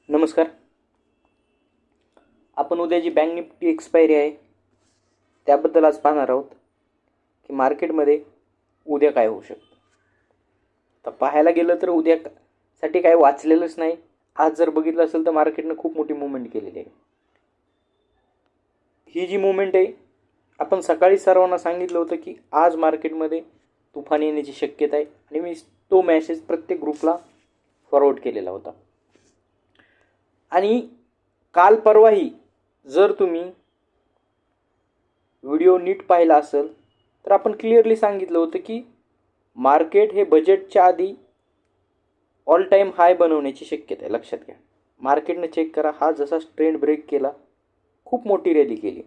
नमस्कार. आपण उद्या जी बँक निफ्टी एक्सपायरी आहे त्याबद्दल आज पाहणार आहोत की मार्केटमध्ये उद्या काय होऊ शकतं. तर पाहायला गेलं तर उद्यासाठी काय वाचलेलंच नाही. आज जर बघितलं असेल तर मार्केटनं खूप मोठी मुवमेंट केलेली आहे. ही जी मुवमेंट आहे, आपण सकाळी सर्वांना सांगितलं होतं की आज मार्केटमध्ये तुफान येण्याची शक्यता आहे आणि मी तो मेसेज प्रत्येक ग्रुपला फॉरवर्ड केलेला होता. आणि काल परवाही जर तुम्ही व्हिडिओ नीट पाहिला असेल तर आपण क्लिअरली सांगितलं होतं की मार्केट हे बजेटच्या आधी ऑल टाईम हाय बनवण्याची शक्यता आहे. लक्षात घ्या. मार्केटनं चेक करा, हा जसा ट्रेंड ब्रेक केला खूप मोठी रॅली केली.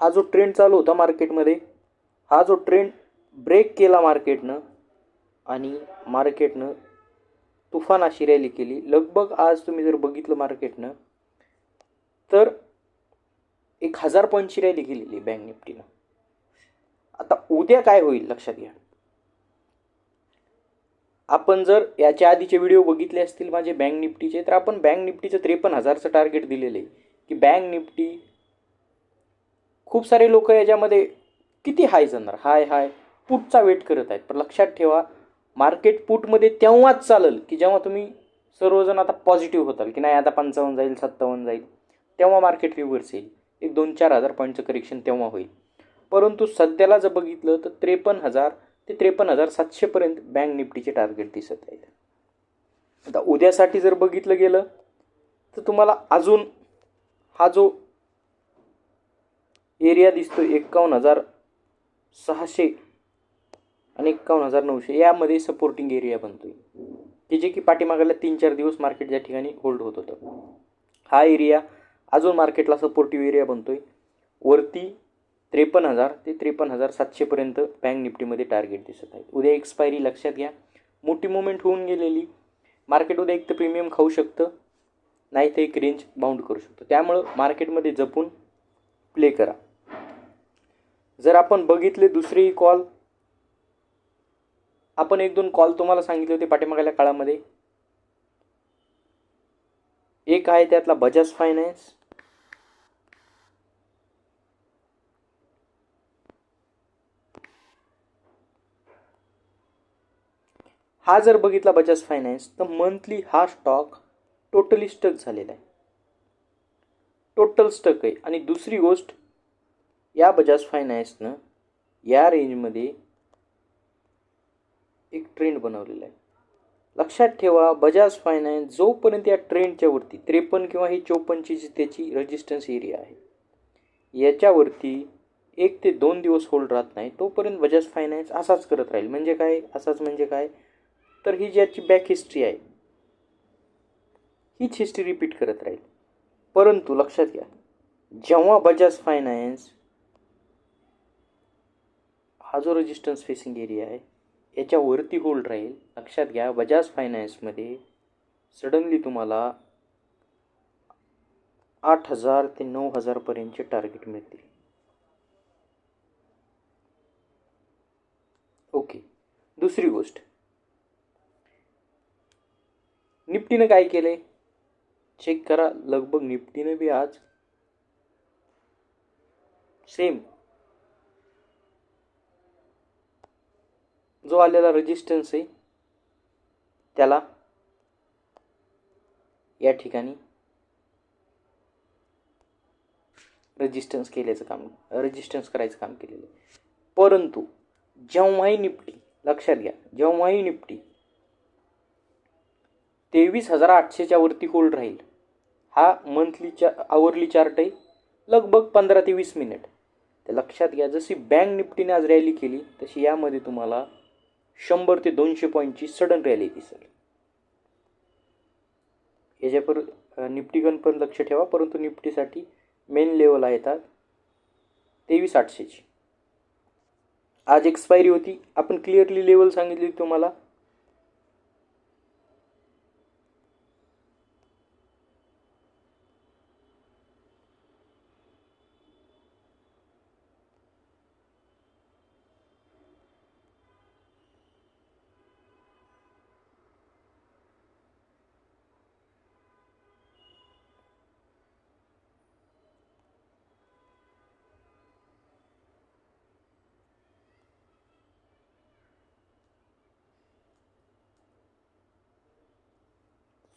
हा जो ट्रेंड चालू होता मार्केटमध्ये, हा जो ट्रेंड ब्रेक केला मार्केटनं आणि मार्केटनं तुफान अशी रॅली केली. लगभग आज तुम्ही जर बघितलं मार्केटनं तर 1000 पॉईंटची रॅली केलेली बँक निफ्टीनं. आता उद्या काय होईल लक्षात घ्या. आपण जर याच्या आधीचे व्हिडिओ बघितले असतील माझे बँक निफ्टीचे, तर आपण बँक निफ्टीचं 53,000चं टार्गेट दिलेलं आहे की बँक निफ्टी खूप सारे लोक याच्यामध्ये किती हाय जाणार, हाय पुटचा वेट करत आहेत. पण लक्षात ठेवा, मार्केट पुटमध्ये तेव्हाच चालेल की जेव्हा तुम्ही सर्वजण आता पॉझिटिव्ह होताल की नाही आता 55 जाईल, 57 जाईल, तेव्हा मार्केट रिव्हर्स येईल. एक 2-4 हजार पॉईंटचं करेक्शन तेव्हा होईल. परंतु सध्याला जर बघितलं तर 53,000 ते 53,700 बँक निफ्टीचे टार्गेट दिसत आहेत. आता उद्यासाठी जर बघितलं गेलं तर तुम्हाला अजून हा जो एरिया दिसतो 51,600 आणि 51,900 यामध्ये सपोर्टिंग एरिया बनतोय की जे की पाठीमागल्या 3-4 दिवस मार्केट ज्या ठिकाणी होल्ड होत होतं. हा एरिया अजून मार्केटला सपोर्टिव्ह एरिया बनतोय. वरती 53,000 ते 53,700 बँक निफ्टीमध्ये टार्गेट दिसत आहे. उद्या एक्सपायरी लक्षात घ्या. मोठी मुवमेंट होऊन गेलेली. मार्केट उद्या एक तर प्रीमियम खाऊ शकतं, नाही तर एक रेंज बाउंड करू शकतं. त्यामुळं मार्केटमध्ये जपून प्ले करा. जर आपण बघितले दुसरेही कॉल, आपण 1-2 कॉल तुम्हाला सांगितले होते पाठीमागल्या काळामध्ये. एक आहे त्यातला बजाज फायनान्स, हा जर बघितला बजाज फायनान्स तर मंथली हा स्टॉक टोटली स्टक झालेला आहे. टोटल स्टक आहे. आणि दुसरी गोष्ट, या बजाज फायनान्सनं या रेंजमध्ये एक ट्रेंड बनवलेला आहे. लक्षात ठेवा, बजाज फायनान्स जोपर्यंत या ट्रेंडच्या वरती 53 किंवा ही 54ची जी त्याची रेजिस्टन्स एरिया आहे याच्यावरती 1 ते 2 दिवस होल्ड राहत नाही तोपर्यंत बजाज फायनान्स असाच करत राहील. म्हणजे काय, असाच म्हणजे काय, तर ही ज्याची बॅक हिस्ट्री आहे हीच हिस्ट्री रिपीट करत राहील. परंतु लक्षात घ्या, जेव्हा बजाज फायनान्स हा जो रेजिस्टन्स फेसिंग एरिया आहे याच्यावरती होल्ड राहील, लक्षात घ्या बजाज फायनान्समध्ये सडनली तुम्हाला 8,000 ते 9,000 पर्यंतचे टार्गेट मिळतील. ओके. दुसरी गोष्ट, निफ्टीनं काय केलंय चेक करा. लगभग निफ्टीनं बी आज सेम जो आलेला रेजिस्टन्स आहे त्याला या ठिकाणी रेजिस्टन्स करायचं काम केलेलं आहे. परंतु जेव्हाही निफ्टी, लक्षात घ्या, जेव्हाही निफ्टी 23,800च्या वरती होल्ड राहील, हा मंथलीच्या आवरली चार्ट आहे, लगभग 15 ते 20 मिनिट. तर लक्षात घ्या, जशी बँक निफ्टीने आज रॅली केली तशी यामध्ये तुम्हाला 100 ते 200 पॉईंटची सडन रॅली दिसेल. याच्यावर निफ्टीगण पण लक्ष ठेवा. परंतु निफ्टीसाठी मेन लेवल आहेत 23,800ची. आज एक्सपायरी होती, आपण क्लिअरली लेवल सांगितली तुम्हाला.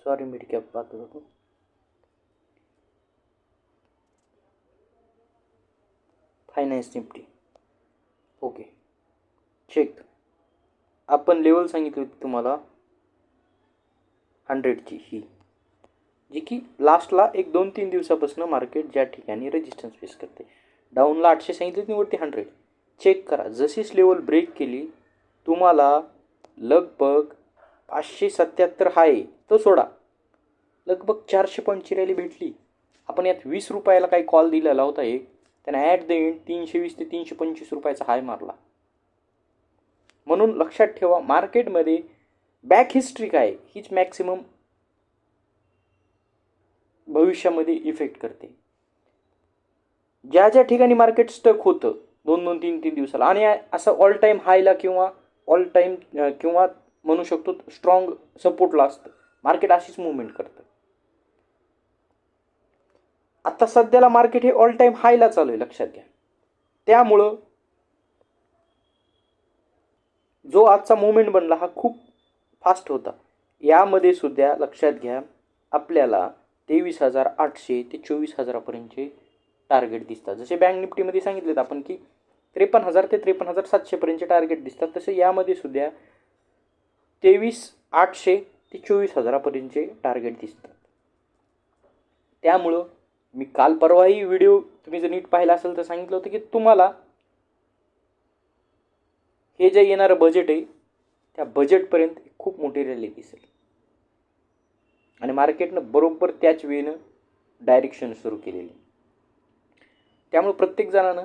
सॉरी मिड कॅप पाहत होतो. Finance Nifty. Okay, check. आपण लेवल सांगितली होती तुम्हाला 100ची, ही जी की लास्टला एक 2-3 दिवसापासून मार्केट ज्या ठिकाणी रेजिस्टन्स फेस करते. डाऊनला 800 सांगितले, वरती 100. चेक करा, जशीच लेवल ब्रेक केली तुम्हाला लगभग 577 हाय तो सोडा, लगभग 400 पॉईंटची रॅली भेटली. आपण यात 20 रुपयाला काही कॉल दिलेला होता एक, त्याने ॲट द एंड 320 ते 325 रुपयाचा हाय मारला. म्हणून लक्षात ठेवा, मार्केटमध्ये बॅक हिस्ट्री काय हीच मॅक्सिमम भविष्यामध्ये इफेक्ट करते. ज्या ज्या ठिकाणी मार्केट स्टक होतं 2-2, 3-3 दिवसाला आणि असं ऑल टाईम हायला किंवा ऑल टाईम किंवा म्हणू शकतो स्ट्रॉंग सपोर्टला असतं, मार्केट अशीच मुवमेंट करतं. आता सध्याला मार्केट हे ऑल टाईम हायला चालू आहे, लक्षात घ्या. त्यामुळं जो आजचा मुवमेंट बनला हा खूप फास्ट होता. यामध्ये सुद्धा लक्षात घ्या, आपल्याला 23,800 ते 24,000पर्यंतचे टार्गेट दिसतात. जसे बँक निफ्टीमध्ये सांगितलेत आपण की 53,000 ते 53,700 पर्यंतचे टार्गेट दिसतात, तसे यामध्ये सुद्धा 23,800 ते 24,000पर्यंतचे टार्गेट दिसतात. त्यामुळं मी काल परवाही व्हिडिओ तुम्ही जर नीट पाहिला असेल तर सांगितलं होतं की तुम्हाला हे जे येणारं बजेट आहे त्या बजेटपर्यंत खूप मोठी रॅली दिसेल आणि मार्केटनं बरोबर त्याच वेळेनं डायरेक्शन सुरू केलेली. त्यामुळे प्रत्येक जणानं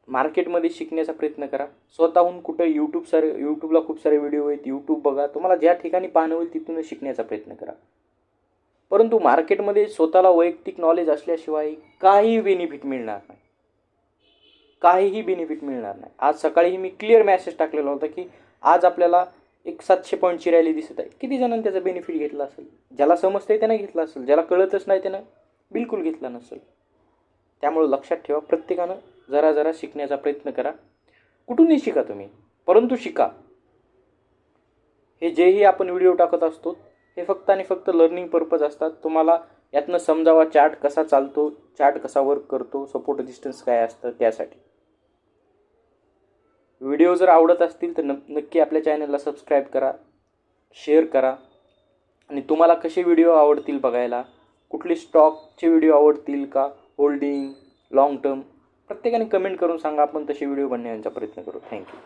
मार्केटमध्ये शिकण्याचा प्रयत्न करा. स्वतःहून कुठं यूट्यूबला खूप सारे व्हिडिओ आहेत, यूट्यूब बघा, तुम्हाला ज्या ठिकाणी पाहणं होईल तिथूनच शिकण्याचा प्रयत्न करा. परंतु मार्केटमध्ये स्वतःला वैयक्तिक नॉलेज असल्याशिवाय काहीही बेनिफिट मिळणार नाही, काहीही बेनिफिट मिळणार नाही. आज सकाळीही मी क्लिअर मेसेज टाकलेला होता की आज आपल्याला एक 700 पॉईंटची रॅली दिसत आहे. किती जणांनी त्याचा बेनिफिट घेतला असेल? ज्याला समजतंय त्यानं घेतला असेल, ज्याला कळतच नाही त्यानं बिलकुल घेतला नसेल. त्यामुळे लक्षात ठेवा, प्रत्येकानं जरा जरा शिकण्याचा प्रयत्न करा. कुठूनही शिका तुम्ही, परंतु शिका. हे जेही आपण व्हिडिओ टाकत असतो हे फक्त आणि फक्त लर्निंग पर्पज असतात. तुम्हाला यातनं समजावा चार्ट कसा चालतो, चार्ट कसा वर्क करतो, सपोर्ट रेजिस्टन्स काय असतं त्यासाठी. व्हिडिओ जर आवडत असतील तर नक्की आपल्या चॅनलला सबस्क्राईब करा, शेअर करा. आणि तुम्हाला कसे व्हिडिओ आवडतील बघायला, कुठले स्टॉकचे व्हिडिओ आवडतील का, होल्डिंग, लॉंग टर्म, प्रत्येकाने कमेंट करून सांगा. आपण तसे व्हिडिओ बनवण्याचा प्रयत्न करू. थँक्यू.